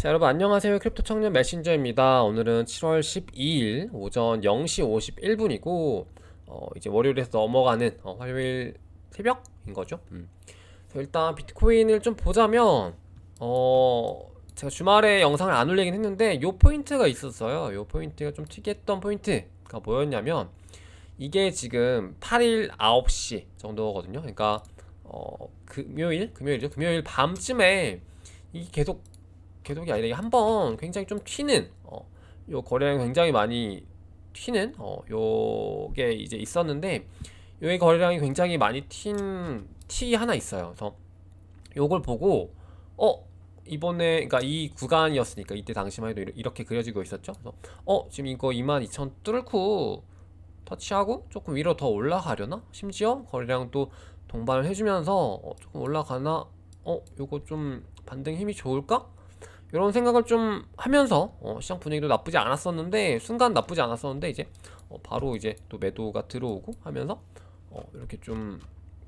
자, 여러분 안녕하세요. 크립토 청년 메신저입니다. 오늘은 7월 12일 오전 0시 51분이고 이제 월요일에서 넘어가는 화요일 새벽인 거죠. 그래서 일단 비트코인을 좀 보자면 제가 주말에 영상을 안 올리긴 했는데 요 포인트가 있었어요. 요 포인트가 좀 특이했던 포인트가 뭐였냐면 이게 지금 8일 9시 정도거든요. 그러니까 금요일이죠. 금요일 밤쯤에 이게 계속이 아니라 이게 한번 굉장히 좀 튀는 요 거래량 굉장히 많이 튀는 요게 이제 있었는데 요의 거래량이 굉장히 많이 튄 티 하나 있어요. 그래서 요걸 보고 어 이번에 그러니까 이 구간이었으니까 이때 당시만 해도 이렇게 그려지고 있었죠. 그래서 지금 이거 22,000 뚫고 터치하고 조금 위로 더 올라가려나? 심지어 거래량도 동반을 해주면서 조금 올라가나? 요거 좀 반등 힘이 좋을까? 이런 생각을 좀 하면서 시장 분위기도 나쁘지 않았었는데 순간 나쁘지 않았었는데 이제 바로 이제 또 매도가 들어오고 하면서 이렇게 좀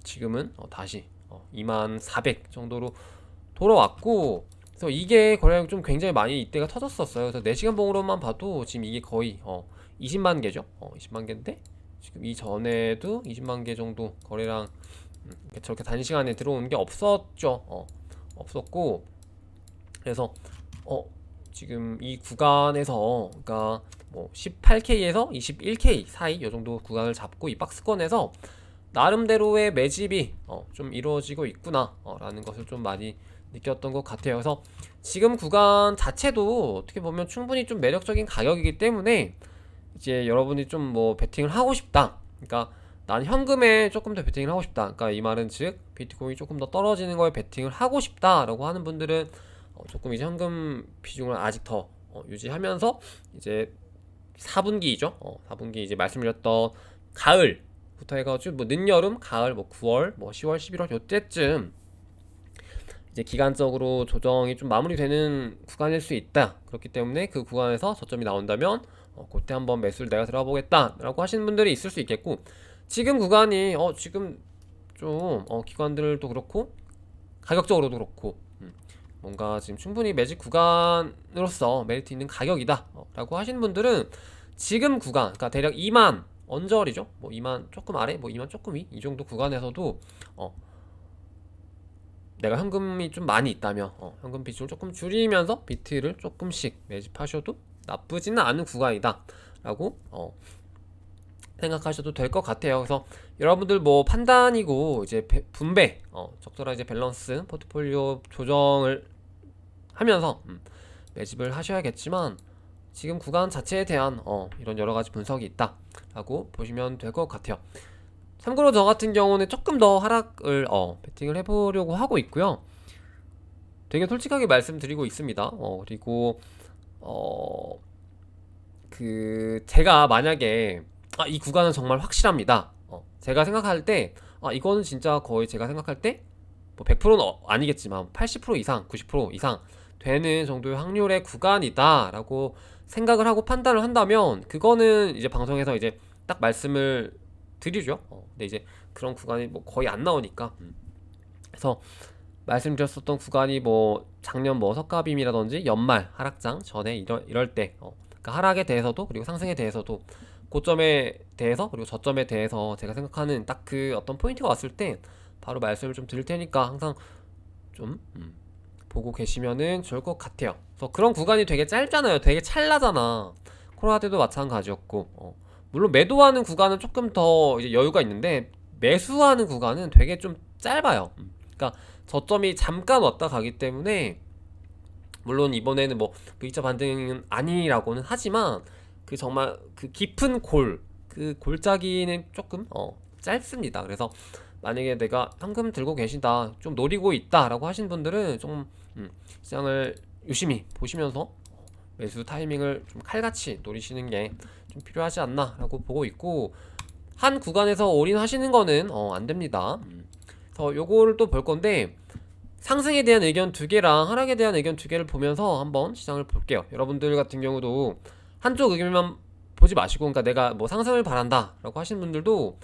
지금은 다시 2400 정도로 돌아왔고, 그래서 이게 거래량 좀 굉장히 많이 이때가 터졌었어요. 그래서 4시간 봉으로만 봐도 지금 이게 거의 20만 개죠. 20만 개인데 지금 이전에도 20만 개 정도 거래량 저렇게 단시간에 들어오는 게 없었죠. 없었고, 그래서 어 지금 이 구간에서 그러니까 뭐 18K에서 21K 사이 요 정도 구간을 잡고 이 박스권에서 나름대로의 매집이 좀 이루어지고 있구나 라는 것을 좀 많이 느꼈던 것 같아요. 그래서 지금 구간 자체도 어떻게 보면 충분히 좀 매력적인 가격이기 때문에 이제 여러분이 좀 뭐 베팅을 하고 싶다, 그러니까 난 현금에 조금 더 베팅을 하고 싶다, 그러니까 이 말은 즉 비트코인이 조금 더 떨어지는 거에 베팅을 하고 싶다라고 하는 분들은 조금 이제 현금 비중을 아직 더 유지하면서 이제 4분기죠. 4분기 이제 말씀드렸던 가을부터 해가지고 뭐 늦여름, 가을, 뭐 9월, 뭐 10월, 11월 요때쯤 이제 기간적으로 조정이 좀 마무리되는 구간일 수 있다. 그렇기 때문에 그 구간에서 저점이 나온다면 그때 한번 매수를 내가 들어가 보겠다라고 하시는 분들이 있을 수 있겠고, 지금 구간이 지금 좀 기관들도 그렇고 가격적으로도 그렇고 뭔가 지금 충분히 매직 구간으로서 메리트 있는 가격이다 라고 하시는 분들은 지금 구간, 그러니까 대략 2만 언저리죠. 뭐 2만 조금 아래, 뭐 2만 조금 위, 이 정도 구간에서도 내가 현금이 좀 많이 있다면 현금 비중을 조금 줄이면서 비트를 조금씩 매집하셔도 나쁘지는 않은 구간이다 라고 생각하셔도 될 것 같아요. 그래서 여러분들 뭐 판단이고 이제 분배, 적절한 이제 밸런스 포트폴리오 조정을 하면서 매집을 하셔야겠지만 지금 구간 자체에 대한 이런 여러 가지 분석이 있다라고 보시면 될 것 같아요. 참고로 저 같은 경우는 조금 더 하락을 베팅을 해보려고 하고 있고요. 되게 솔직하게 말씀드리고 있습니다. 그리고 어, 제가 만약에 이 구간은 정말 확실합니다. 제가 생각할 때 이거는 진짜 거의 제가 생각할 때 뭐 100%는 아니겠지만 80% 이상, 90% 이상 되는 정도의 확률의 구간이다라고 생각을 하고 판단을 한다면 그거는 이제 방송에서 이제 딱 말씀을 드리죠. 근데 이제 그런 구간이 뭐 거의 안 나오니까. 그래서 말씀드렸었던 구간이 뭐 작년 뭐 석가빔이라든지 연말 하락장 전에 이럴 때 그러니까 하락에 대해서도 그리고 상승에 대해서도 고점에 대해서 그리고 저점에 대해서 제가 생각하는 딱 그 어떤 포인트가 왔을 때 바로 말씀을 좀 드릴 테니까 항상 좀 보고 계시면은 좋을 것 같아요. 그래서 그런 구간이 되게 짧잖아요. 되게 찰나잖아. 코로나 때도 마찬가지였고 물론 매도하는 구간은 조금 더 이제 여유가 있는데 매수하는 구간은 되게 좀 짧아요. 그러니까 저점이 잠깐 왔다 가기 때문에 물론 이번에는 뭐 V자 반등은 아니라고는 하지만 그 정말 그 깊은 그 골짜기는 조금 짧습니다. 그래서 만약에 내가 현금 들고 계신다, 좀 노리고 있다라고 하신 분들은 좀 시장을 유심히 보시면서 매수 타이밍을 좀 칼같이 노리시는 게 좀 필요하지 않나라고 보고 있고, 한 구간에서 올인하시는 거는 안 됩니다. 그래서 요거를 또 볼 건데 상승에 대한 의견 두 개랑 하락에 대한 의견 두 개를 보면서 한번 시장을 볼게요. 여러분들 같은 경우도 한쪽 의견만 보지 마시고, 그러니까 내가 뭐 상승을 바란다라고 하시는 분들도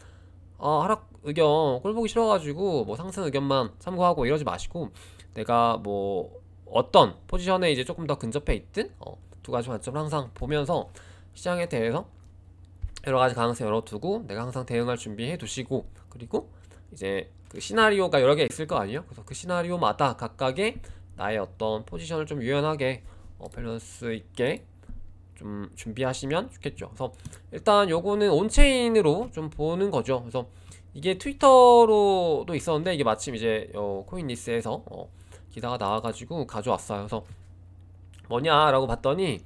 하락 의견 꼴 보기 싫어가지고 뭐 상승 의견만 참고하고 이러지 마시고, 내가 뭐 어떤 포지션에 이제 조금 더 근접해 있든 두 가지 관점을 항상 보면서 시장에 대해서 여러 가지 가능성 열어두고 내가 항상 대응할 준비해 두시고, 그리고 이제 그 시나리오가 여러 개 있을 거 아니에요. 그래서 그 시나리오마다 각각의 나의 어떤 포지션을 좀 유연하게 밸런스 있게 좀 준비하시면 좋겠죠. 그래서 일단 요거는 온체인으로 좀 보는 거죠. 그래서 이게 트위터로도 있었는데 이게 마침 이제 코인리스에서 기사가 나와가지고 가져왔어요. 그래서 뭐냐라고 봤더니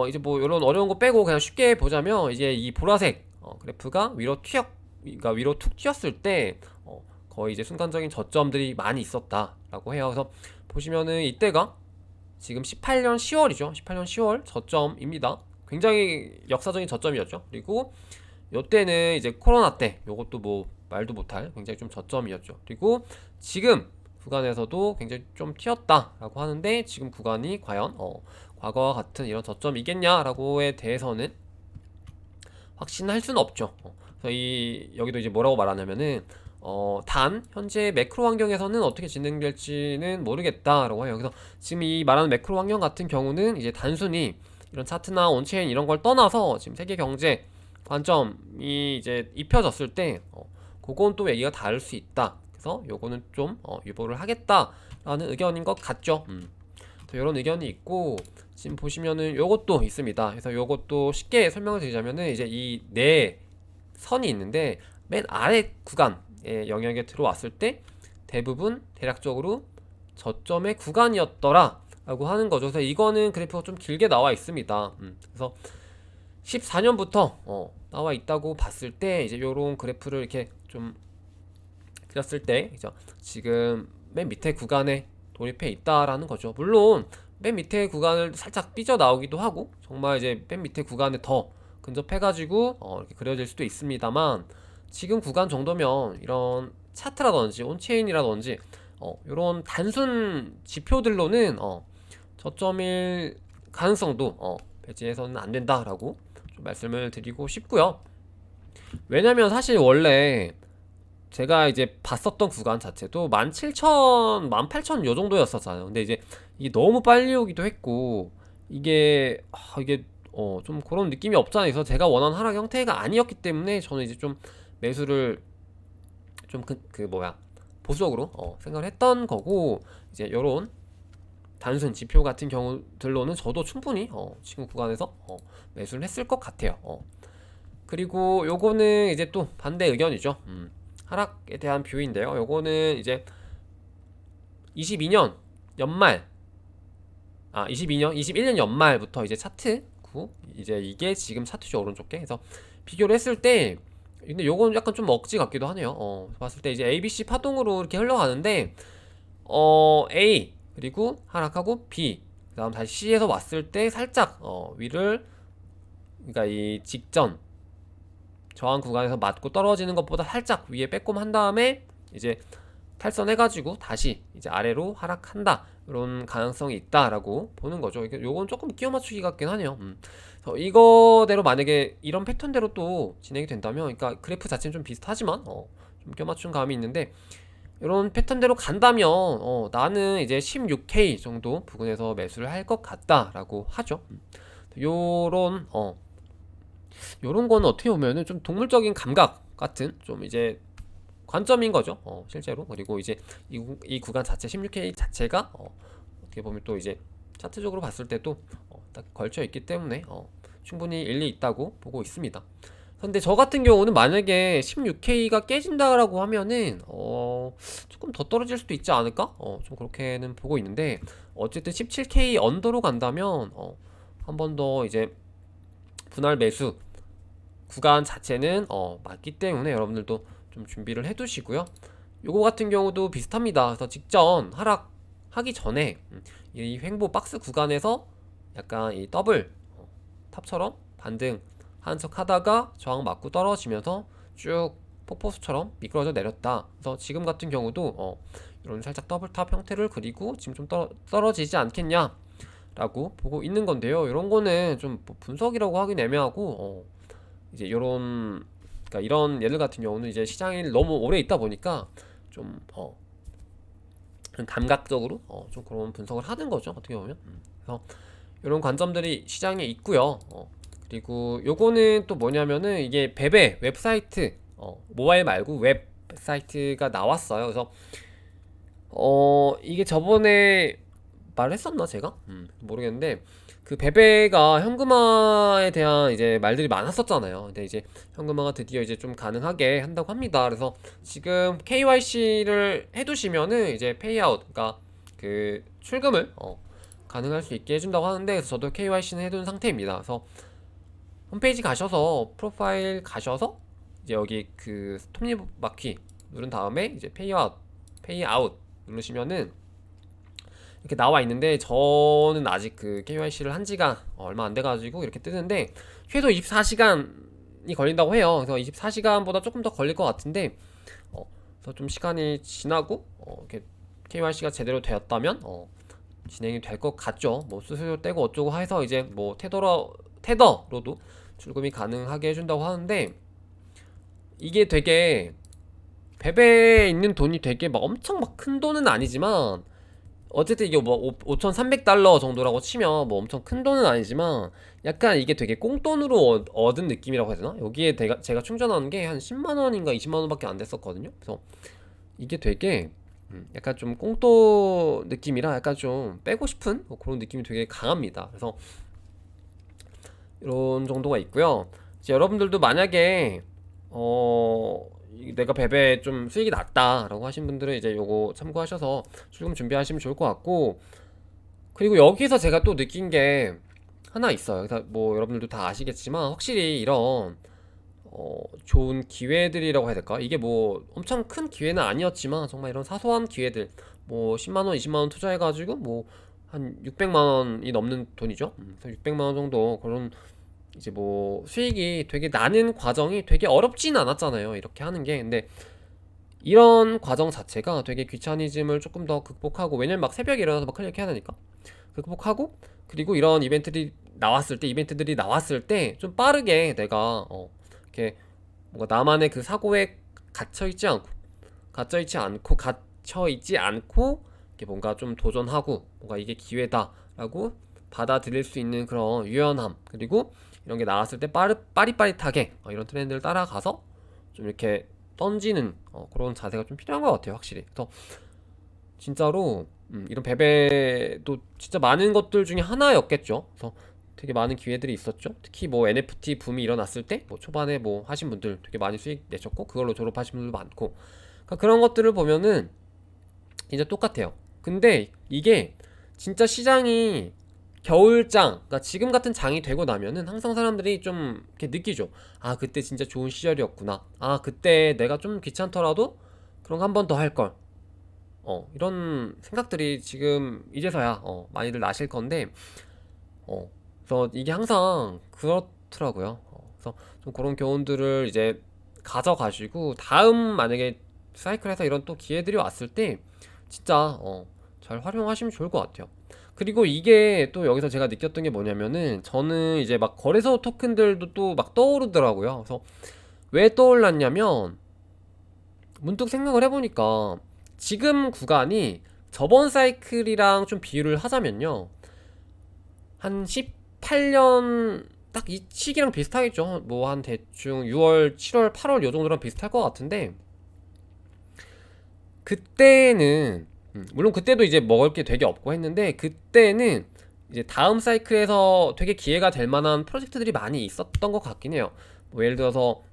이제 뭐 이런 어려운 거 빼고 그냥 쉽게 보자면 이제 이 보라색 그래프가 그러니까 위로 툭 튀었을 때 거의 이제 순간적인 저점들이 많이 있었다라고 해요. 그래서 보시면은 이때가 지금 18년 10월이죠. 18년 10월 저점입니다. 굉장히 역사적인 저점이었죠. 그리고 요때는 이제 코로나 때 요것도 뭐 말도 못할 굉장히 좀 저점이었죠. 그리고 지금 구간에서도 굉장히 좀 튀었다라고 하는데 지금 구간이 과연 과거와 같은 이런 저점이겠냐라고에 대해서는 확신할 수는 없죠. 그래서 여기도 이제 뭐라고 말하냐면은 단 현재 매크로 환경에서는 어떻게 진행될지는 모르겠다라고 해요. 그래서 지금 이 말하는 매크로 환경 같은 경우는 이제 단순히 이런 차트나 온체인 이런 걸 떠나서 지금 세계 경제 관점이 이제 입혀졌을 때 그건 또 얘기가 다를 수 있다. 그래서 요거는 좀 유보를 하겠다라는 의견인 것 같죠. 이런 의견이 있고, 지금 보시면은 요것도 있습니다. 그래서 요것도 쉽게 설명을 드리자면은 이제 이 네 선이 있는데 맨 아래 구간의 영역에 들어왔을 때 대부분 대략적으로 저점의 구간이었더라 라고 하는 거죠. 그래서 이거는 그래프가 좀 길게 나와 있습니다. 그래서 14년부터 나와 있다고 봤을 때 이제 요런 그래프를 이렇게 좀 그렸을 때 그죠? 지금 맨 밑에 구간에 돌입해 있다라는 거죠. 물론 맨 밑에 구간을 살짝 삐져 나오기도 하고 정말 이제 맨 밑에 구간에 더 근접해가지고 이렇게 그려질 수도 있습니다만, 지금 구간 정도면 이런 차트라든지 온체인이라든지 이런 단순 지표들로는 저점일 가능성도 배제해서는 안 된다라고 좀 말씀을 드리고 싶고요. 왜냐면 사실 원래 제가 이제 봤었던 구간 자체도 17,000, 18,000 요 정도였었잖아요. 근데 이제 이게 너무 빨리 오기도 했고 이게 좀 그런 느낌이 없잖아요. 그래서 제가 원하는 하락 형태가 아니었기 때문에 저는 이제 좀 매수를 좀 뭐야 보수적으로 생각을 했던 거고, 이제 요런 단순 지표 같은 경우들로는 저도 충분히 지금 구간에서 매수를 했을 것 같아요. 그리고 요거는 이제 또 반대 의견이죠. 하락에 대한 뷰인데요. 요거는 이제 22년 연말, 21년 연말부터 이제 차트 구, 이제 이게 지금 차트죠, 오른쪽에. 그래서 비교를 했을 때, 근데 요건 약간 좀 억지 같기도 하네요. 봤을 때 이제 ABC 파동으로 이렇게 흘러가는데, A, 그리고 하락하고 B, 그 다음 다시 C에서 왔을 때 살짝, 위를, 그러니까 이 직전, 저항 구간에서 맞고 떨어지는 것보다 살짝 위에 빼꼼 한 다음에 이제 탈선해가지고 다시 이제 아래로 하락한다, 이런 가능성이 있다라고 보는 거죠. 요건 조금 끼워 맞추기 같긴 하네요. 그래서 이거대로 만약에 이런 패턴대로 또 진행이 된다면, 그러니까 그래프 자체는 좀 비슷하지만 좀 끼워 맞춘 감이 있는데, 이런 패턴대로 간다면 나는 이제 16K 정도 부근에서 매수를 할 것 같다라고 하죠. 요런 요런 거는 어떻게 보면은 좀 동물적인 감각 같은 좀 이제 관점인 거죠. 실제로. 그리고 이제 이 구간 자체 16K 자체가 어떻게 보면 또 이제 차트적으로 봤을 때도 딱 걸쳐 있기 때문에 충분히 일리 있다고 보고 있습니다. 근데 저 같은 경우는 만약에 16K가 깨진다라고 하면은 조금 더 떨어질 수도 있지 않을까? 좀 그렇게는 보고 있는데, 어쨌든 17K 언더로 간다면 한 번 더 이제 분할 매수 구간 자체는 맞기 때문에 여러분들도 좀 준비를 해 두시고요. 요거 같은 경우도 비슷합니다. 그래서 직전 하락하기 전에 이 횡보 박스 구간에서 약간 이 더블 탑처럼 반등 하는 척 하다가 저항 맞고 떨어지면서 쭉 폭포수처럼 미끄러져 내렸다. 그래서 지금 같은 경우도 이런 살짝 더블탑 형태를 그리고 지금 좀 떨어지지 않겠냐 라고 보고 있는 건데요. 이런 거는 좀 분석이라고 하긴 애매하고 이제 요런, 그러니까 이런 예들 같은 경우는 이제 시장에 너무 오래 있다 보니까 좀 그런 감각적으로 좀 그런 분석을 하는 거죠, 어떻게 보면. 그래서 이런 관점들이 시장에 있고요. 그리고 요거는 또 뭐냐면은 이게 베베 웹사이트, 모바일 말고 웹사이트가 나왔어요. 그래서 이게 저번에 말했었나 제가? 모르겠는데 그 베베가 현금화에 대한 이제 말들이 많았었잖아요. 근데 이제 현금화가 드디어 이제 좀 가능하게 한다고 합니다. 그래서 지금 KYC를 해두시면은 이제 페이아웃, 그러니까 그 출금을 가능할 수 있게 해준다고 하는데, 그래서 저도 KYC는 해둔 상태입니다. 그래서 홈페이지 가셔서 프로파일 가셔서 이제 여기 그 톱니바퀴 누른 다음에 이제 페이아웃 누르시면은 이렇게 나와 있는데, 저는 아직 그 KYC를 한 지가 얼마 안 돼가지고 이렇게 뜨는데 최소 24시간이 걸린다고 해요. 그래서 24시간보다 조금 더 걸릴 것 같은데, 그래서 좀 시간이 지나고 이렇게 KYC가 제대로 되었다면 진행이 될 것 같죠. 뭐 수수료 떼고 어쩌고 해서 이제 뭐 테더로도 출금이 가능하게 해준다고 하는데, 이게 되게 베베에 있는 돈이 되게 막 엄청 막 큰 돈은 아니지만, 어쨌든 이게 뭐 5,300달러 정도라고 치면 뭐 엄청 큰 돈은 아니지만 약간 이게 되게 꽁돈으로 얻은 느낌이라고 해야 되나? 여기에 제가 충전하는 게 한 10만원인가 20만원밖에 안 됐었거든요. 그래서 이게 되게 약간 좀 꽁돈 느낌이라 약간 좀 빼고 싶은 뭐 그런 느낌이 되게 강합니다. 그래서 이런 정도가 있고요. 이제 여러분들도 만약에 내가 베베 좀 수익이 낮다라고 하신 분들은 이제 요거 참고하셔서 출금 준비하시면 좋을 것 같고, 그리고 여기서 제가 또 느낀 게 하나 있어요. 그래서 뭐 여러분들도 다 아시겠지만 확실히 이런 좋은 기회들이라고 해야 될까? 이게 뭐 엄청 큰 기회는 아니었지만 정말 이런 사소한 기회들, 뭐 10만원, 20만원 투자해가지고 뭐 한 600만원이 넘는 돈이죠. 그래서 600만원 정도 그런 이제 뭐 수익이 되게 나는 과정이 되게 어렵진 않았잖아요, 이렇게 하는 게. 근데 이런 과정 자체가 되게 귀차니즘을 조금 더 극복하고, 왜냐면 막 새벽에 일어나서 막 클릭해야 되니까 극복하고, 그리고 이런 이벤트들이 나왔을 때 좀 빠르게 내가 이렇게 뭔가 나만의 그 사고에 갇혀있지 않고 이렇게 뭔가 좀 도전하고 뭔가 이게 기회다라고 받아들일 수 있는 그런 유연함, 그리고 이런 게 나왔을 때 빠릿빠릿하게 이런 트렌드를 따라가서 좀 이렇게 던지는 그런 자세가 좀 필요한 것 같아요, 확실히. 그래서 진짜로 이런 베베도 진짜 많은 것들 중에 하나였겠죠. 그래서 되게 많은 기회들이 있었죠. 특히 뭐 NFT 붐이 일어났을 때 뭐 초반에 뭐 하신 분들 되게 많이 수익 내셨고 그걸로 졸업하신 분들도 많고, 그러니까 그런 것들을 보면은 진짜 똑같아요. 근데 이게 진짜 시장이 겨울장, 그러니까 지금 같은 장이 되고 나면은 항상 사람들이 좀 이렇게 느끼죠. 아, 그때 진짜 좋은 시절이었구나. 아, 그때 내가 좀 귀찮더라도 그런 거 한 번 더 할 걸. 이런 생각들이 지금 이제서야 많이들 나실 건데, 그래서 이게 항상 그렇더라고요. 그래서 좀 그런 교훈들을 이제 가져가시고 다음 만약에 사이클에서 이런 또 기회들이 왔을 때 진짜 잘 활용하시면 좋을 것 같아요. 그리고 이게 또 여기서 제가 느꼈던 게 뭐냐면은, 저는 이제 막 거래소 토큰들도 또 막 떠오르더라고요. 그래서 왜 떠올랐냐면, 문득 생각을 해보니까 지금 구간이 저번 사이클이랑 좀 비유를 하자면요, 한 18년 딱 이 시기랑 비슷하겠죠. 뭐 한 대충 6월, 7월, 8월 요 정도랑 비슷할 것 같은데, 그때는 물론 그때도 이제 먹을 게 되게 없고 했는데, 그때는 이제 다음 사이클에서 되게 기회가 될 만한 프로젝트들이 많이 있었던 것 같긴 해요. 뭐 예를 들어서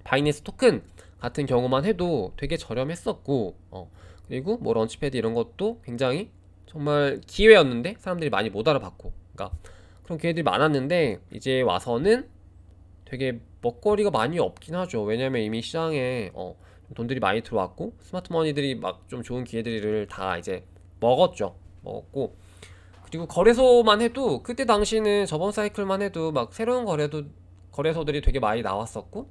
바이낸스 토큰 같은 경우만 해도 되게 저렴했었고, 그리고 뭐 런치패드 이런 것도 굉장히 정말 기회였는데 사람들이 많이 못 알아봤고, 그러니까 그런 기회들이 많았는데 이제 와서는 되게 먹거리가 많이 없긴 하죠. 왜냐면 이미 시장에 돈들이 많이 들어왔고 스마트 머니들이 막 좀 좋은 기회들을 다 이제 먹었고, 그리고 거래소만 해도 그때 당시는 저번 사이클만 해도 막 새로운 거래소들이 되게 많이 나왔었고,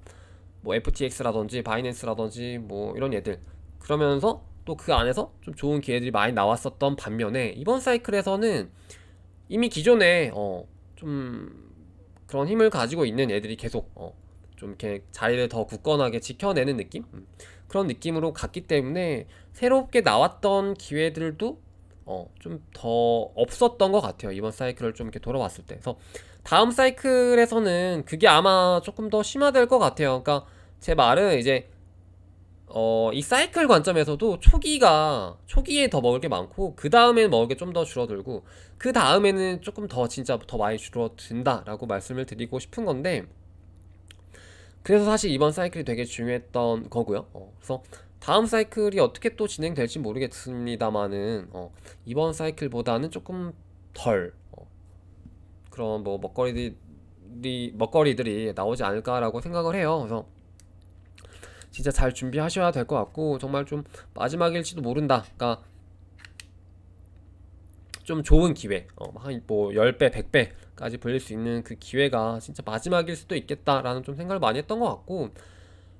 뭐 FTX라든지 바이낸스라든지 뭐 이런 얘들, 그러면서 또 그 안에서 좀 좋은 기회들이 많이 나왔었던 반면에, 이번 사이클에서는 이미 기존에 좀 그런 힘을 가지고 있는 애들이 계속 좀 이렇게 자리를 더 굳건하게 지켜내는 느낌? 그런 느낌으로 갔기 때문에 새롭게 나왔던 기회들도 좀 더 없었던 것 같아요. 이번 사이클을 좀 이렇게 돌아봤을 때. 그래서 다음 사이클에서는 그게 아마 조금 더 심화될 것 같아요. 그러니까 제 말은 이제 이 사이클 관점에서도 초기에 더 먹을 게 많고 그 다음에는 먹을 게 좀 더 줄어들고 그 다음에는 조금 더 진짜 더 많이 줄어든다라고 말씀을 드리고 싶은 건데, 그래서 사실 이번 사이클이 되게 중요했던 거고요. 그래서 다음 사이클이 어떻게 또 진행될지 모르겠습니다만은 이번 사이클보다는 조금 덜 그런 뭐 먹거리들이 나오지 않을까라고 생각을 해요. 그래서 진짜 잘 준비하셔야 될 것 같고, 정말 좀 마지막일지도 모른다. 그러니까 좀 좋은 기회, 한뭐 10배, 100배까지 불릴 수 있는 그 기회가 진짜 마지막일 수도 있겠다라는 좀 생각을 많이 했던 것 같고,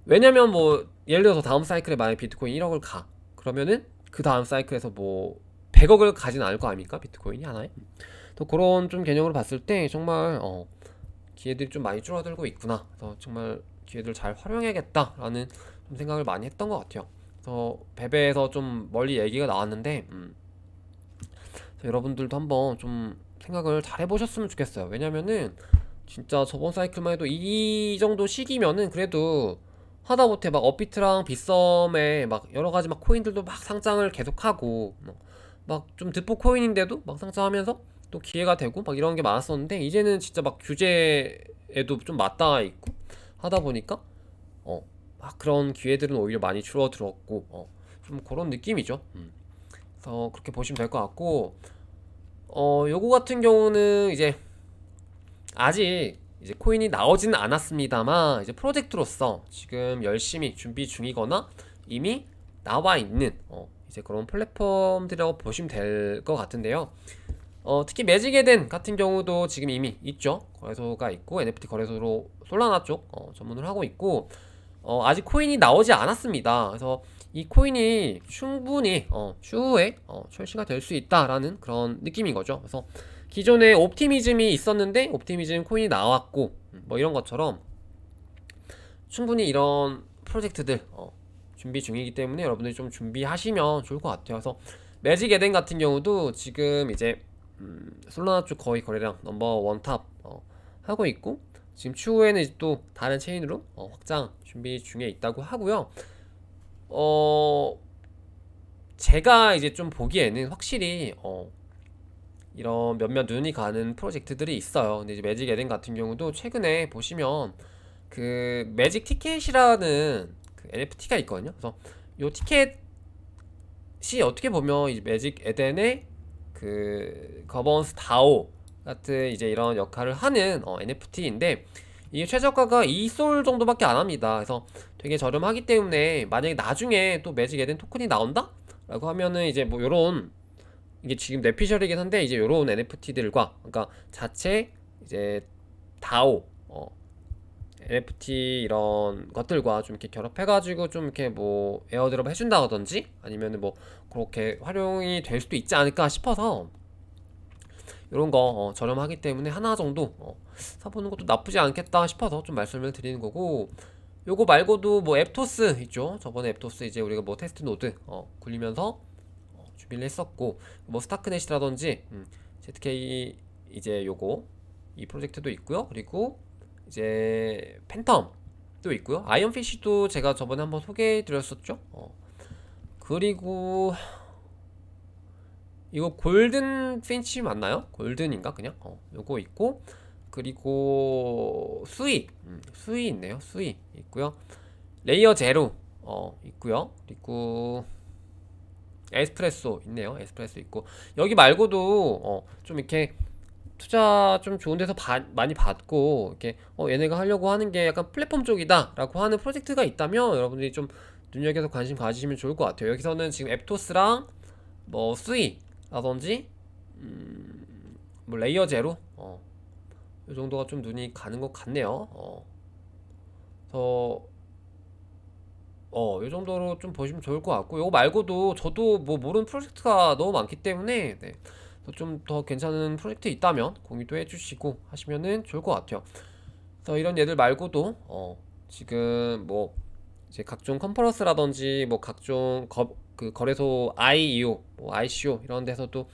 왜냐면 뭐 예를 들어서 다음 사이클에 만약 비트코인 1억을 가, 그러면은 그 다음 사이클에서 뭐 100억을 가진 않을 거 아닙니까? 비트코인이 하나에. 또 그런 좀 개념으로 봤을 때 정말 기회들이 좀 많이 줄어들고 있구나. 그래서 정말 기회들 잘 활용해야겠다라는 좀 생각을 많이 했던 것 같아요. 그래서 베베에서 좀 멀리 얘기가 나왔는데, 여러분들도 한번 좀 생각을 잘 해보셨으면 좋겠어요. 왜냐면은 진짜 저번 사이클만 해도 이 정도 시기면은 그래도 하다못해 막 업비트랑 빗썸에 막 여러가지 막 코인들도 막 상장을 계속하고 막 좀 듣보 코인인데도 막 상장하면서 또 기회가 되고 막 이런 게 많았었는데, 이제는 진짜 막 규제에도 좀 맞닿아 있고 하다 보니까 막 그런 기회들은 오히려 많이 줄어들었고 좀 그런 느낌이죠. 그래서 그렇게 보시면 될 것 같고, 요거 같은 경우는 이제 아직 이제 코인이 나오지는 않았습니다만 이제 프로젝트로서 지금 열심히 준비 중이거나 이미 나와 있는 이제 그런 플랫폼들이라고 보시면 될 것 같은데요. 특히 매직 에덴 같은 경우도 지금 이미 있죠. 거래소가 있고 NFT 거래소로 솔라나 쪽 전문을 하고 있고, 아직 코인이 나오지 않았습니다. 그래서 이 코인이 충분히 추후에 출시가 될 수 있다라는 그런 느낌인 거죠. 그래서 기존에 옵티미즘이 있었는데 옵티미즘 코인이 나왔고, 뭐 이런 것처럼 충분히 이런 프로젝트들 준비 중이기 때문에 여러분들이 좀 준비하시면 좋을 것 같아요. 그래서 매직 에덴 같은 경우도 지금 이제 솔라나 쪽 거의 거래량 넘버 원탑 하고 있고, 지금 추후에는 이제 또 다른 체인으로 확장 준비 중에 있다고 하고요. 어 제가 이제 좀 보기에는 확실히 이런 몇몇 눈이 가는 프로젝트들이 있어요. 근데 이제 매직 에덴 같은 경우도 최근에 보시면 그 매직 티켓이라는 그 NFT가 있거든요. 그래서 요 티켓이 어떻게 보면 이제 매직 에덴의 그 거버넌스 다오 같은 이제 이런 역할을 하는 NFT인데, 이게 최저가가 2솔 정도밖에 안 합니다. 그래서 되게 저렴하기 때문에 만약에 나중에 또 매직 에덴 토큰이 나온다? 라고 하면은 이제 뭐 요런, 이게 지금 뇌피셜이긴 한데 이제 요런 NFT들과 그러니까 자체 이제 다오 NFT 이런 것들과 좀 이렇게 결합해가지고 좀 이렇게 뭐 에어드롭 해준다든지 아니면은 뭐 그렇게 활용이 될 수도 있지 않을까 싶어서 이런 거 저렴하기 때문에 하나 정도 사보는 것도 나쁘지 않겠다 싶어서 좀 말씀을 드리는 거고, 요거 말고도 뭐 앱토스 있죠. 저번에 앱토스 이제 우리가 뭐 테스트 노드 굴리면서 준비를 했었고, 뭐 스타크넷이라든지 ZK 이제 요거 이 프로젝트도 있고요. 그리고 이제 팬텀도 있고요. 아이언피쉬도 제가 저번에 한번 소개해 드렸었죠. 그리고 이거 골든 핀치 맞나요? 골든인가 그냥? 요거 있고, 그리고 수이 있네요. 수이 있고요. 레이어 제로 있고요. 그리고 에스프레소 있네요. 에스프레소 있고, 여기 말고도 좀 이렇게 투자 좀 좋은 데서 많이 받고 이렇게 얘네가 하려고 하는 게 약간 플랫폼 쪽이다 라고 하는 프로젝트가 있다면 여러분들이 좀 눈여겨서 관심 가지시면 좋을 것 같아요. 여기서는 지금 앱토스랑 뭐 수이라든지 뭐 레이어 제로 이 정도가 좀 눈이 가는 것 같네요. 그래서 이 정도로 좀 보시면 좋을 것 같고, 이거 말고도 저도 뭐 모르는 프로젝트가 너무 많기 때문에 좀 더 괜찮은 프로젝트 있다면 공유도 해주시고 하시면은 좋을 것 같아요. 그래서 이런 얘들 말고도 지금 뭐 이제 각종 컨퍼런스라든지 뭐 각종 그 거래소 IEO, 뭐 ICO 이런 데서도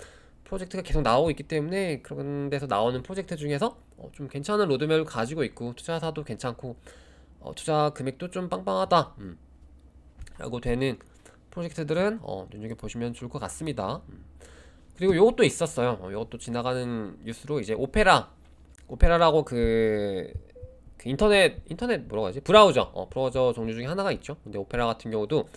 프로젝트가 계속 나오고 있기 때문에 그런 데서 나오는 프로젝트 중에서 좀 괜찮은 로드맵을 가지고 있고 투자사도 괜찮고 투자 금액도 좀 빵빵하다 라고 되는 프로젝트들은 눈여겨보시면 좋을 것 같습니다. 그리고 요것도 있었어요. 요것도 지나가는 뉴스로 이제 오페라라고 그 인터넷 뭐라고 하지? 브라우저 종류 중에 하나가 있죠. 근데 오페라 같은 경우도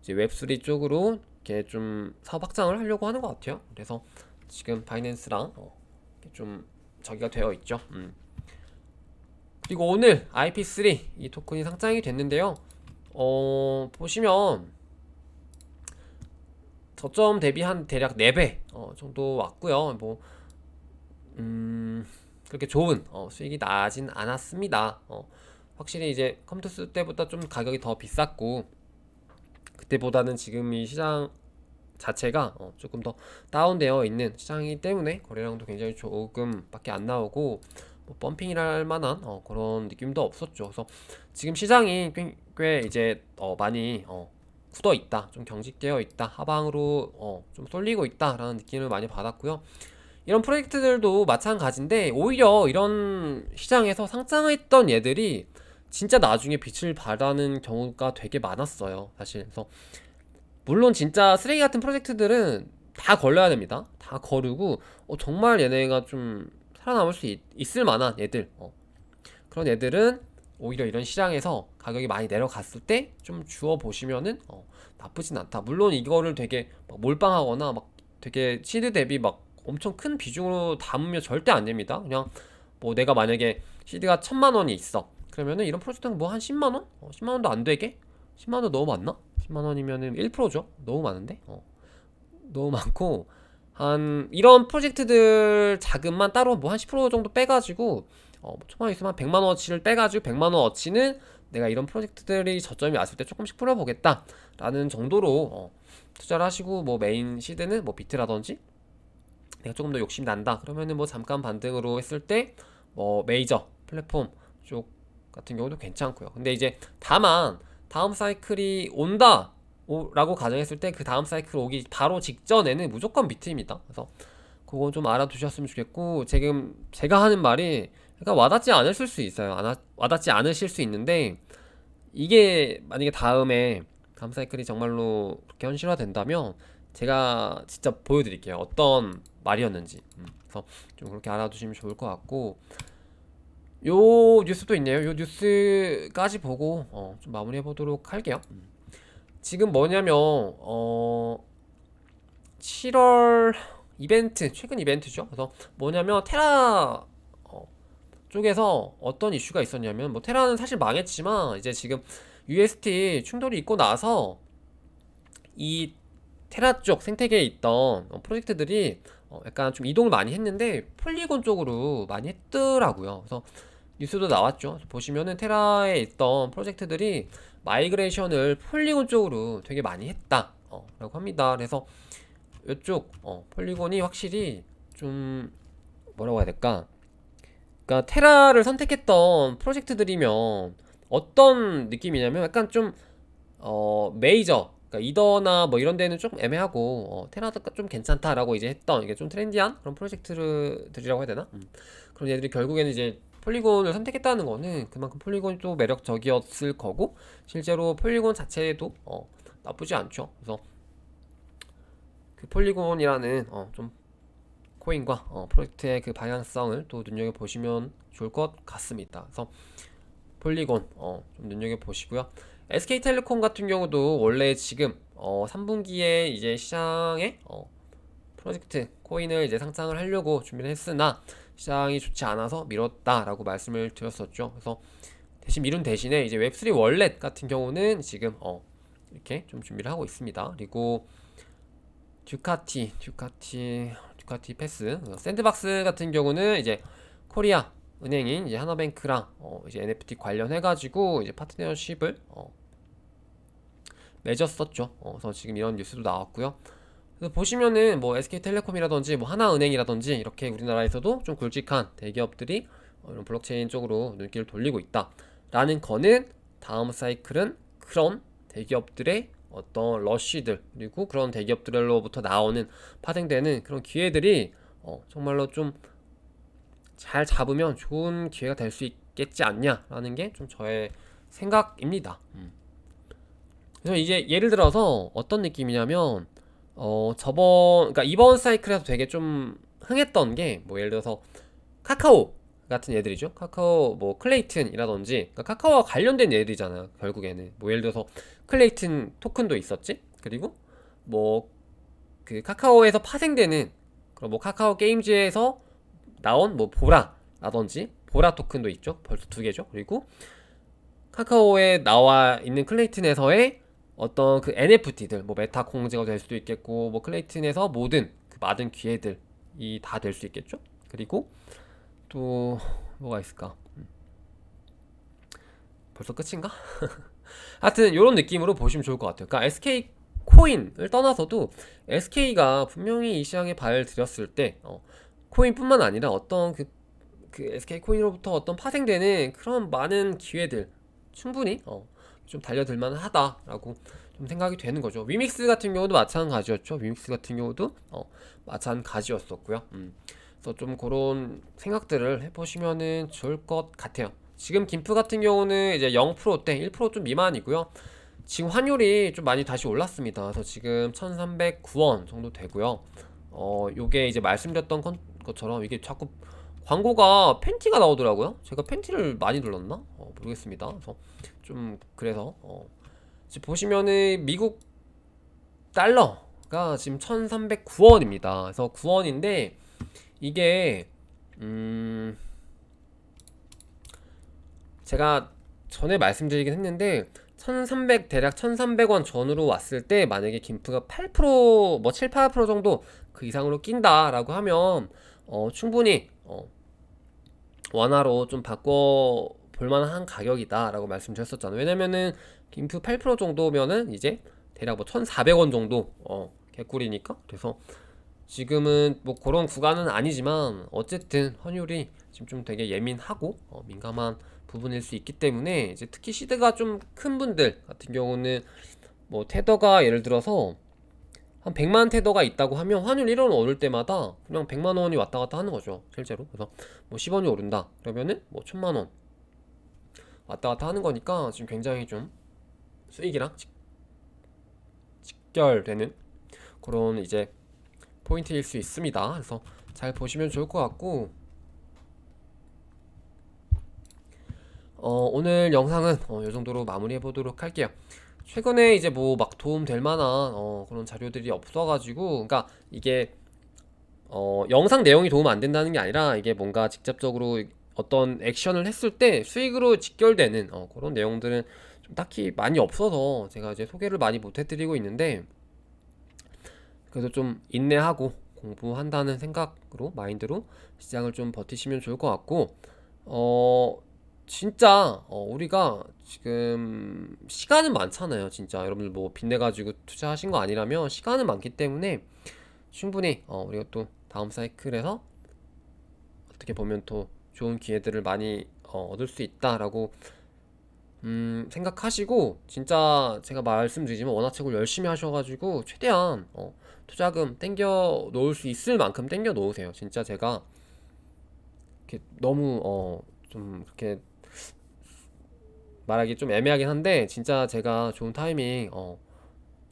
이제 웹3 쪽으로 이렇게 좀 사업 확장을 하려고 하는 것 같아요. 그래서 지금 바이낸스랑 이렇게 좀 저기가 되어 있죠. 그리고 오늘 IP3 이 토큰이 상장이 됐는데요. 보시면 저점 대비 한 대략 4배 정도 왔고요. 뭐 그렇게 좋은 수익이 나진 않았습니다. 확실히 이제 컴투스 때보다 좀 가격이 더 비쌌고 그때보다는 지금 이 시장 자체가 조금 더 다운되어 있는 시장이기 때문에 거래량도 굉장히 조금밖에 안 나오고 뭐 펌핑이랄 만한 그런 느낌도 없었죠. 그래서 지금 시장이 꽤 이제 많이 굳어 있다, 좀 경직되어 있다, 하방으로 좀 쏠리고 있다라는 느낌을 많이 받았고요. 이런 프로젝트들도 마찬가지인데 오히려 이런 시장에서 상장했던 얘들이 진짜 나중에 빛을 발하는 경우가 되게 많았어요, 사실. 그래서 물론 진짜 쓰레기 같은 프로젝트들은 다 걸려야 됩니다. 다 거르고 정말 얘네가 좀 살아남을 수 있을 만한 얘들 그런 애들은 오히려 이런 시장에서 가격이 많이 내려갔을 때 좀 주워 보시면은 나쁘진 않다. 물론 이거를 되게 막 몰빵하거나 막 되게 시드 대비 막 엄청 큰 비중으로 담으면 절대 안 됩니다. 그냥 뭐 내가 만약에 시드가 1000만 원이 있어. 그러면은 이런 프로젝트는 뭐 한 10만 원? 10만 원도 안 되게? 10만 원 너무 많나? 10만 원이면은 1%죠. 너무 많은데? 너무 많고 한 이런 프로젝트들 자금만 따로 뭐 한 10% 정도 빼가지고 뭐 초반에 있으면 한 100만 원어치를 빼가지고 100만 원어치는 내가 이런 프로젝트들이 저점이 왔을 때 조금씩 풀어보겠다 라는 정도로 투자를 하시고 뭐 메인 시드는 뭐 비트라든지 내가 조금 더 욕심 난다 그러면은 뭐 잠깐 반등으로 했을 때 뭐 메이저 플랫폼 쪽 같은 경우도 괜찮고요. 근데 이제 다만 다음 사이클이 온다 라고 가정했을 때 그 다음 사이클 오기 바로 직전에는 무조건 비트입니다. 그래서 그건 좀 알아두셨으면 좋겠고 지금 제가 하는 말이 약간 와닿지 않으실 수 있어요. 와닿지 않으실 수 있는데 이게 만약에 다음 사이클이 정말로 그렇게 현실화된다면 제가 진짜 보여드릴게요. 어떤 말이었는지. 그래서 좀 그렇게 알아두시면 좋을 것 같고 요 뉴스도 있네요. 요 뉴스까지 보고 좀 마무리해 보도록 할게요. 지금 뭐냐면 7월 이벤트 최근 이벤트죠. 그래서 뭐냐면 테라 쪽에서 어떤 이슈가 있었냐면 뭐 테라는 사실 망했지만 이제 지금 UST 충돌이 있고 나서 이 테라 쪽 생태계에 있던 프로젝트들이 약간 좀 이동을 많이 했는데 폴리곤 쪽으로 많이 했더라고요. 그래서 뉴스도 나왔죠. 보시면은 테라에 있던 프로젝트들이 마이그레이션을 폴리곤 쪽으로 되게 많이 했다 라고 합니다. 그래서 이쪽 폴리곤이 확실히 좀 뭐라고 해야 될까, 그러니까 테라를 선택했던 프로젝트들이면 어떤 느낌이냐면 약간 좀 메이저, 그러니까 이더나 뭐 이런 데는 조금 애매하고 테라가 좀 괜찮다라고 이제 했던 이게 좀 트렌디한 그런 프로젝트들이라고 해야 되나? 그런 애들이 결국에는 이제 폴리곤을 선택했다는 거는 그만큼 폴리곤이 또 매력적이었을 거고 실제로 폴리곤 자체도 나쁘지 않죠. 그래서 그 폴리곤이라는 좀 코인과 프로젝트의 그 방향성을 또 눈여겨보시면 좋을 것 같습니다. 그래서 폴리곤 좀 눈여겨보시고요. SK텔레콤 같은 경우도 원래 지금 3분기에 이제 시장에 프로젝트 코인을 이제 상장을 하려고 준비를 했으나 시장이 좋지 않아서 미뤘다라고 말씀을 드렸었죠. 그래서 대신 미룬 대신에 이제 웹3 월렛 같은 경우는 지금 이렇게 좀 준비를 하고 있습니다. 그리고 듀카티 패스 샌드박스 같은 경우는 이제 코리아 은행인 이제 하나뱅크랑 이제 NFT 관련해가지고 이제 파트너십을 맺었었죠. 그래서 지금 이런 뉴스도 나왔고요. 그래서 보시면은 뭐 SK텔레콤이라든지 뭐 하나은행이라든지 이렇게 우리나라에서도 좀 굵직한 대기업들이 이런 블록체인 쪽으로 눈길을 돌리고 있다. 라는 거는 다음 사이클은 그런 대기업들의 어떤 러쉬들 그리고 그런 대기업들로부터 나오는 파생되는 그런 기회들이 정말로 좀 잘 잡으면 좋은 기회가 될 수 있겠지 않냐라는 게 좀 저의 생각입니다. 그래서 이제 예를 들어서 어떤 느낌이냐면 그러니까 이번 사이클에서 되게 좀 흥했던 게 뭐 예를 들어서 카카오 같은 애들이죠. 카카오 뭐 클레이튼이라든지 그러니까 카카오와 관련된 애들이잖아요. 결국에는 뭐 예를 들어서 클레이튼 토큰도 있었지. 그리고 뭐 그 카카오에서 파생되는 그럼 뭐 카카오 게임즈에서 나온 뭐 보라라든지 보라 토큰도 있죠. 벌써 두 개죠. 그리고 카카오에 나와 있는 클레이튼에서의 어떤 그 NFT들 뭐 메타 공제가 될 수도 있겠고 뭐 클레이튼에서 모든 그 많은 기회들이 다 될 수 있겠죠. 그리고 또 뭐가 있을까? 벌써 끝인가? 하여튼 이런 느낌으로 보시면 좋을 것 같아요. 그러니까 SK 코인을 떠나서도 SK가 분명히 이 시장에 발을 들였을 때 코인뿐만 아니라 어떤 그 SK 코인으로부터 어떤 파생되는 그런 많은 기회들 충분히 좀 달려들 만하다라고 좀 생각이 되는 거죠. 위믹스 같은 경우도 마찬가지였죠. 위믹스 같은 경우도 마찬가지였었고요. 그래서 좀 그런 생각들을 해보시면은 좋을 것 같아요. 지금 김프 같은 경우는 이제 0%대 1%좀 미만이고요. 지금 환율이 좀 많이 다시 올랐습니다. 그래서 지금 1309원 정도 되고요. 요게 이제 말씀드렸던 것처럼 이게 자꾸 광고가 팬티가 나오더라고요. 제가 팬티를 많이 눌렀나? 모르겠습니다. 그래서 좀 그래서 지금 보시면은 미국 달러가 지금 1309원입니다. 그래서 9원인데 이게 제가 전에 말씀드리긴 했는데 1300 대략 1300원 전으로 왔을 때 만약에 김프가 8%뭐 7, 8% 정도 그 이상으로 낀다라고 하면 충분히 완화로 좀 바꿔 볼만한 가격이다라고 말씀드렸었잖아요. 왜냐면은 김프 8% 정도면은 이제 대략 뭐 1,400원 정도 개꿀이니까. 그래서 지금은 뭐 그런 구간은 아니지만 어쨌든 환율이 지금 좀 되게 예민하고 민감한 부분일 수 있기 때문에 이제 특히 시드가 좀 큰 분들 같은 경우는 뭐 테더가 예를 들어서 한 100만 테더가 있다고 하면 환율 1원 오를 때마다 그냥 100만 원이 왔다 갔다 하는 거죠, 실제로. 그래서 뭐 10원이 오른다 그러면은 뭐 1000만 원 왔다 갔다 하는 거니까 지금 굉장히 좀 수익이랑 직결되는 그런 이제 포인트일 수 있습니다. 그래서 잘 보시면 좋을 것 같고 오늘 영상은 이 정도로 마무리해 보도록 할게요. 최근에 이제 뭐 막 도움 될 만한 그런 자료들이 없어가지고 그러니까 이게 영상 내용이 도움 안 된다는 게 아니라 이게 뭔가 직접적으로 어떤 액션을 했을 때 수익으로 직결되는 그런 내용들은 좀 딱히 많이 없어서 제가 이제 소개를 많이 못 해드리고 있는데 그래서 좀 인내하고 공부한다는 생각으로 마인드로 시장을 좀 버티시면 좋을 것 같고 진짜 우리가 지금 시간은 많잖아요. 진짜 여러분들 뭐 빚내가지고 투자하신 거 아니라면 시간은 많기 때문에 충분히 우리가 또 다음 사이클에서 어떻게 보면 또 좋은 기회들을 많이 얻을 수 있다라고 생각하시고 진짜 제가 말씀드리지만 원화채굴 열심히 하셔가지고 최대한 투자금 땡겨 놓을 수 있을 만큼 땡겨 놓으세요. 진짜 제가 이렇게 너무 좀 그렇게 말하기 좀 애매하긴 한데 진짜 제가 좋은 타이밍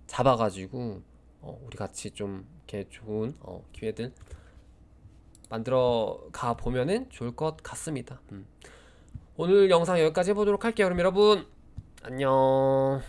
잡아가지고 우리 같이 좀 이렇게 좋은 기회들 만들어 가 보면은 좋을 것 같습니다. 오늘 영상 여기까지 해보도록 할게요. 그럼 여러분 안녕.